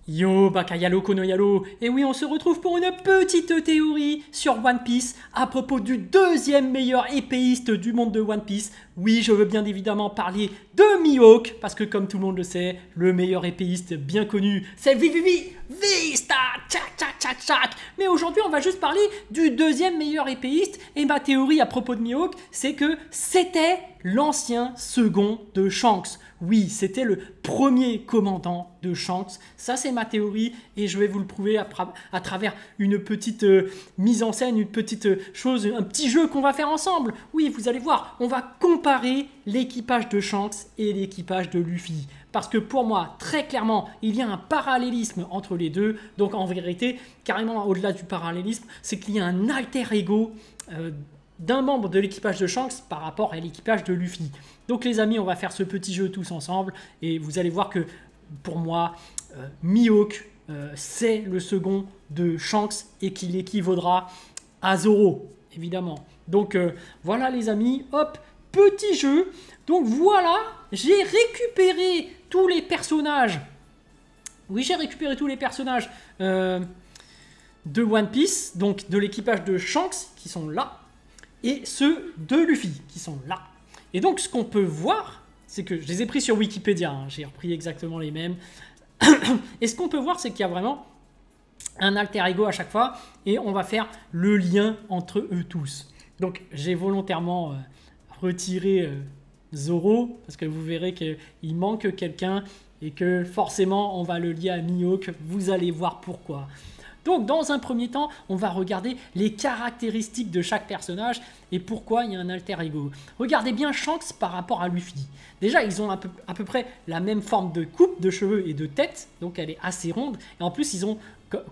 Yo, Bakayalo Konoyalo, et oui, on se retrouve pour une petite théorie sur One Piece à propos du deuxième meilleur épéiste du monde de One Piece. Oui, je veux bien évidemment parler de Mihawk, parce que comme tout le monde le sait, le meilleur épéiste bien connu, c'est Vivi Vista, tchac tchac tchac tchac. Mais aujourd'hui, on va juste parler du deuxième meilleur épéiste, et ma théorie à propos de Mihawk, c'est que c'était l'ancien second de Shanks. Oui, c'était le premier commandant de Shanks. Ça, c'est ma théorie et je vais vous le prouver à travers une petite mise en scène, une petite chose, un petit jeu qu'on va faire ensemble. Oui, vous allez voir, on va comparer l'équipage de Shanks et l'équipage de Luffy. Parce que pour moi, très clairement, il y a un parallélisme entre les deux. Donc en vérité, carrément au-delà du parallélisme, c'est qu'il y a un alter ego d'un membre de l'équipage de Shanks par rapport à l'équipage de Luffy. Donc les amis, on va faire ce petit jeu tous ensemble et vous allez voir que pour moi, Mihawk, c'est le second de Shanks et qu'il équivaudra à Zoro, évidemment. Donc voilà les amis, hop, petit jeu. Donc voilà, j'ai récupéré tous les personnages. Oui, j'ai récupéré tous les personnages de One Piece, donc de l'équipage de Shanks qui sont là. Et ceux de Luffy qui sont là. Et donc ce qu'on peut voir, c'est que je les ai pris sur Wikipédia, hein, j'ai repris exactement les mêmes. Et ce qu'on peut voir, c'est qu'il y a vraiment un alter ego à chaque fois et on va faire le lien entre eux tous. Donc j'ai volontairement retiré Zoro parce que vous verrez qu'il manque quelqu'un et que forcément on va le lier à Mihawk, vous allez voir pourquoi. Donc dans un premier temps, on va regarder les caractéristiques de chaque personnage et pourquoi il y a un alter ego. Regardez bien Shanks par rapport à Luffy. Déjà, ils ont à peu près la même forme de coupe de cheveux et de tête, donc elle est assez ronde. Et en plus, ils ont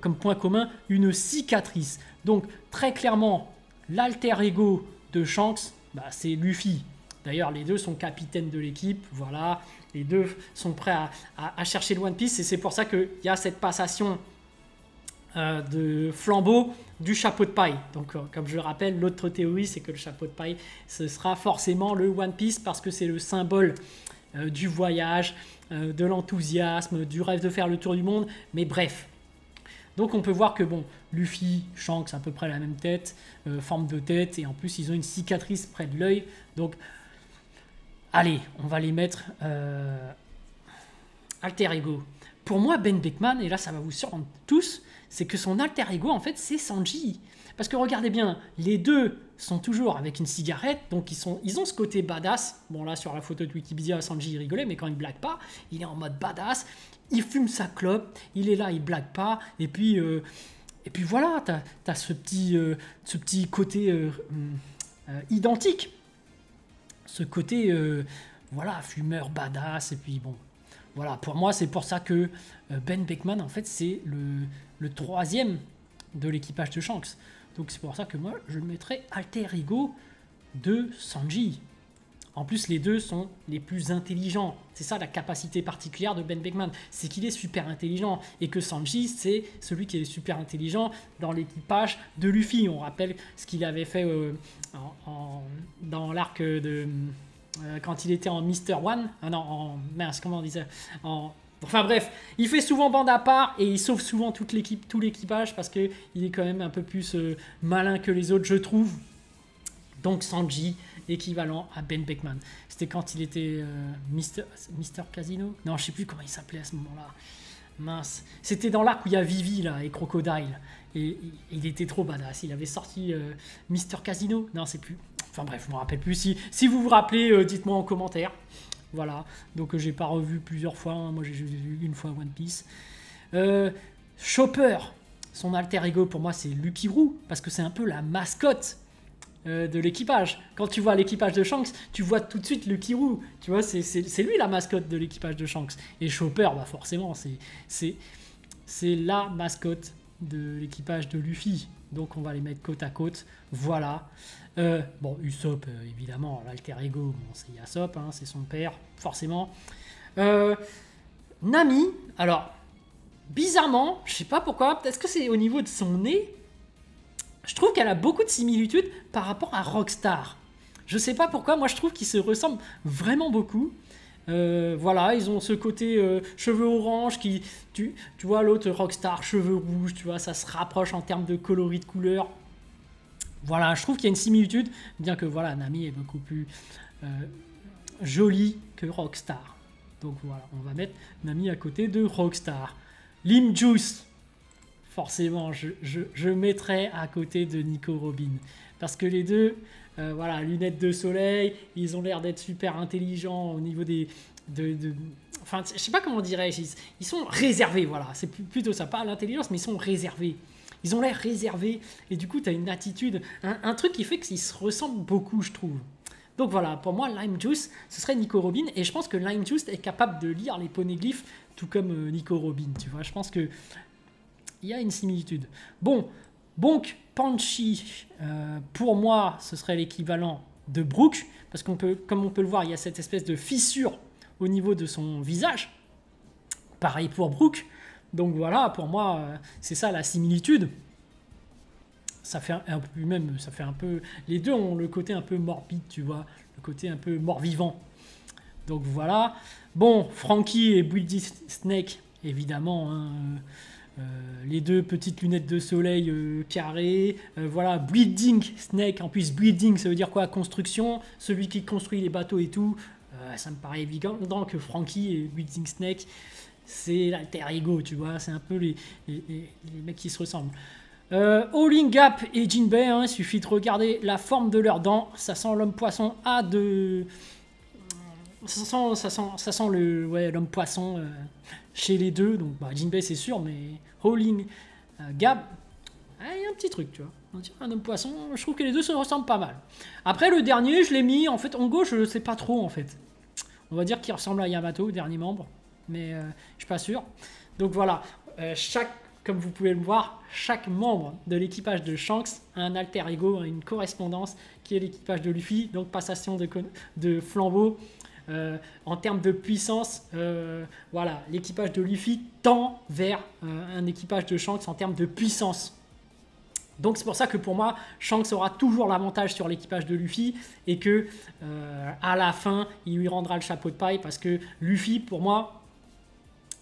comme point commun une cicatrice. Donc très clairement, l'alter ego de Shanks, c'est Luffy. D'ailleurs, les deux sont capitaines de l'équipe, voilà. Les deux sont prêts à chercher le One Piece et c'est pour ça qu'il y a cette passation de flambeau du chapeau de paille. Donc comme je le rappelle, l'autre théorie c'est que le chapeau de paille ce sera forcément le One Piece parce que c'est le symbole du voyage, de l'enthousiasme, du rêve de faire le tour du monde, mais bref. Donc on peut voir que bon, Luffy, Shanks à peu près la même tête, forme de tête et en plus ils ont une cicatrice près de l'œil. Donc allez, on va les mettre alter ego. Pour moi, Ben Beckman, et là ça va vous surprendre tous, c'est que son alter ego, en fait, c'est Sanji. Parce que regardez bien, les deux sont toujours avec une cigarette, donc ils ont ce côté badass. Bon là, sur la photo de Wikipédia, Sanji il rigolait, mais quand il blague pas, il est en mode badass. Il fume sa clope, il est là, il blague pas. Et puis voilà, t'as ce petit côté identique. Ce côté, voilà, fumeur badass, et puis bon... Voilà, pour moi, c'est pour ça que Ben Beckman, en fait, c'est le troisième de l'équipage de Shanks. Donc c'est pour ça que moi, je le mettrais alter ego de Sanji. En plus, les deux sont les plus intelligents. C'est ça la capacité particulière de Ben Beckman. C'est qu'il est super intelligent et que Sanji, c'est celui qui est super intelligent dans l'équipage de Luffy. On rappelle ce qu'il avait fait dans l'arc de... quand il était en Mr. One, mince, comment on dit ça Enfin bref, il fait souvent bande à part et il sauve souvent tout l'équipage parce qu'il est quand même un peu plus malin que les autres, je trouve. Donc Sanji, équivalent à Ben Beckman. C'était quand il était Mr. Casino. Non, je sais plus comment il s'appelait à ce moment-là. Mince. C'était dans l'arc où il y a Vivi là, et Crocodile. Et il était trop badass. Il avait sorti Mr. Casino. Non, c'est plus... Enfin bref, je me rappelle plus. Si vous vous rappelez, dites-moi en commentaire. Voilà. Donc j'ai pas revu plusieurs fois. Hein. Moi j'ai vu une fois One Piece. Chopper, son alter ego pour moi c'est Lucky Roux parce que c'est un peu la mascotte de l'équipage. Quand tu vois l'équipage de Shanks, tu vois tout de suite Lucky Roux. Tu vois, c'est lui la mascotte de l'équipage de Shanks. Et Chopper, forcément, c'est la mascotte de l'équipage de Luffy. Donc on va les mettre côte à côte. Voilà. Bon, Usopp, évidemment, l'alter ego, c'est Yasop, hein, c'est son père, forcément. Nami, alors, bizarrement, je sais pas pourquoi, peut-être que c'est au niveau de son nez, je trouve qu'elle a beaucoup de similitudes par rapport à Rockstar. Je sais pas pourquoi, moi je trouve qu'ils se ressemblent vraiment beaucoup. Voilà, ils ont ce côté cheveux orange qui, tu vois, l'autre Rockstar, cheveux rouges, tu vois, ça se rapproche en termes de coloris de couleur. Voilà, je trouve qu'il y a une similitude, bien que voilà, Nami est beaucoup plus jolie que Rockstar. Donc voilà, on va mettre Nami à côté de Rockstar. Lim Juice, forcément, je mettrai à côté de Nico Robin. Parce que les deux, voilà, lunettes de soleil, ils ont l'air d'être super intelligents au niveau des... enfin, je sais pas comment dirais-je, ils sont réservés, voilà, c'est plutôt ça, pas l'intelligence, mais ils sont réservés. Ils ont l'air réservés, et du coup, tu as une attitude, un truc qui fait qu'ils se ressemblent beaucoup, je trouve. Donc voilà, pour moi, Lime Juice, ce serait Nico Robin, et je pense que Lime Juice est capable de lire les poneglyphes, tout comme Nico Robin, tu vois, je pense que il y a une similitude. Bon, Bonk Panchi, pour moi, ce serait l'équivalent de Brook, parce qu'on peut, comme on peut le voir, il y a cette espèce de fissure au niveau de son visage. Pareil pour Brook. Donc voilà, pour moi, c'est ça la similitude. Ça fait un peu même, ça fait un peu. Les deux ont le côté un peu morbide, tu vois, le côté un peu mort-vivant. Donc voilà. Bon, Frankie et Bleeding Snake, évidemment. Hein, les deux petites lunettes de soleil carrées. Voilà, Bleeding Snake. En plus, Bleeding, ça veut dire quoi? Construction. Celui qui construit les bateaux et tout. Ça me paraît évident que Frankie et Bleeding Snake, c'est l'alter ego, tu vois. C'est un peu les mecs qui se ressemblent. Howling Gap et Jinbei, hein, il suffit de regarder la forme de leurs dents. Ça sent l'homme poisson à de... Ça sent le l'homme poisson chez les deux. Donc bah, Jinbei c'est sûr, mais Howling Gap, il y a un petit truc, tu vois. On dirait un homme poisson, je trouve que les deux se ressemblent pas mal. Après le dernier, je l'ai mis, en fait, en gauche, je sais pas trop en fait. On va dire qu'il ressemble à Yamato, dernier membre, mais je suis pas sûr. Donc voilà, comme vous pouvez le voir, chaque membre de l'équipage de Shanks a un alter ego, une correspondance qui est l'équipage de Luffy, donc passation de flambeau. En termes de puissance, voilà, l'équipage de Luffy tend vers un équipage de Shanks en termes de puissance. Donc c'est pour ça que pour moi, Shanks aura toujours l'avantage sur l'équipage de Luffy et que à la fin, il lui rendra le chapeau de paille parce que Luffy, pour moi,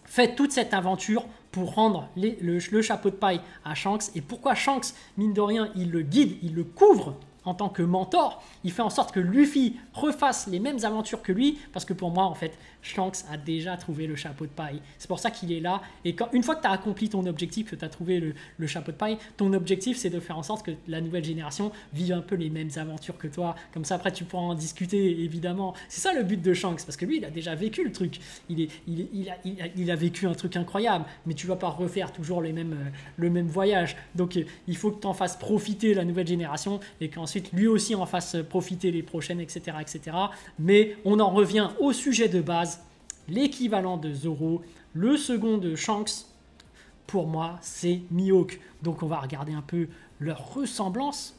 fait toute cette aventure pour rendre le chapeau de paille à Shanks. Et pourquoi Shanks, mine de rien, il le guide, il le couvre en tant que mentor, il fait en sorte que Luffy refasse les mêmes aventures que lui, parce que pour moi, en fait, Shanks a déjà trouvé le chapeau de paille. C'est pour ça qu'il est là. Et une fois que tu as accompli ton objectif, que tu as trouvé le chapeau de paille, ton objectif, c'est de faire en sorte que la nouvelle génération vive un peu les mêmes aventures que toi. Comme ça, après, tu pourras en discuter, évidemment. C'est ça le but de Shanks, parce que lui, il a déjà vécu le truc. Il a vécu un truc incroyable, mais tu vas pas refaire toujours le même voyage. Donc, il faut que tu en fasses profiter la nouvelle génération et qu'ensuite, lui aussi en fasse profiter les prochaines, etc., etc. Mais on en revient au sujet de base, l'équivalent de Zoro, le second de Shanks, pour moi, c'est Mihawk. Donc on va regarder un peu leur ressemblance.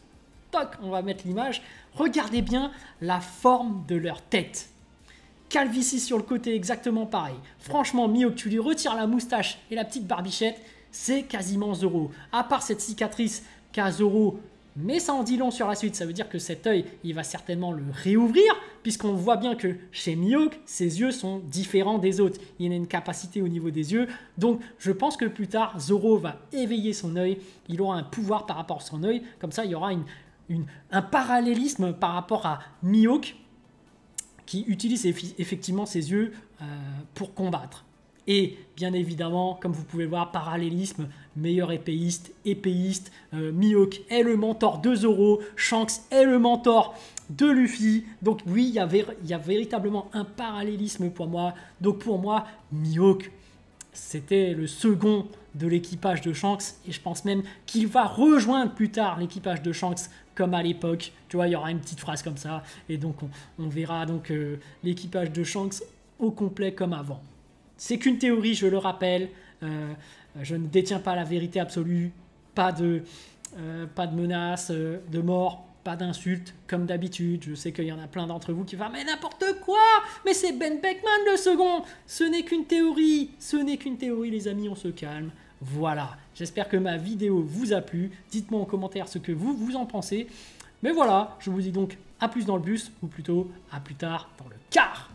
Toc, on va mettre l'image. Regardez bien la forme de leur tête. Calvitie sur le côté, exactement pareil. Franchement, Mihawk, tu lui retires la moustache et la petite barbichette, c'est quasiment Zoro. À part cette cicatrice qu'a Zoro, mais ça en dit long sur la suite, ça veut dire que cet œil, il va certainement le réouvrir, puisqu'on voit bien que chez Mihawk, ses yeux sont différents des autres. Il a une capacité au niveau des yeux, donc je pense que plus tard, Zoro va éveiller son œil, il aura un pouvoir par rapport à son œil, comme ça il y aura un parallélisme par rapport à Mihawk, qui utilise effectivement ses yeux pour combattre. Et bien évidemment, comme vous pouvez le voir, parallélisme, meilleur épéiste, Mihawk est le mentor de Zoro, Shanks est le mentor de Luffy. Donc oui, il y a véritablement un parallélisme pour moi. Donc pour moi, Mihawk, c'était le second de l'équipage de Shanks. Et je pense même qu'il va rejoindre plus tard l'équipage de Shanks comme à l'époque. Tu vois, il y aura une petite phrase comme ça. Et donc on verra donc l'équipage de Shanks au complet comme avant. C'est qu'une théorie, je le rappelle. Je ne détiens pas la vérité absolue. Pas de menaces de mort, pas d'insultes, comme d'habitude. Je sais qu'il y en a plein d'entre vous qui vont « Mais n'importe quoi! Mais c'est Ben Beckman le second !» Ce n'est qu'une théorie. Ce n'est qu'une théorie, les amis, on se calme. Voilà. J'espère que ma vidéo vous a plu. Dites-moi en commentaire ce que vous en pensez. Mais voilà, je vous dis donc à plus dans le bus, ou plutôt à plus tard dans le car.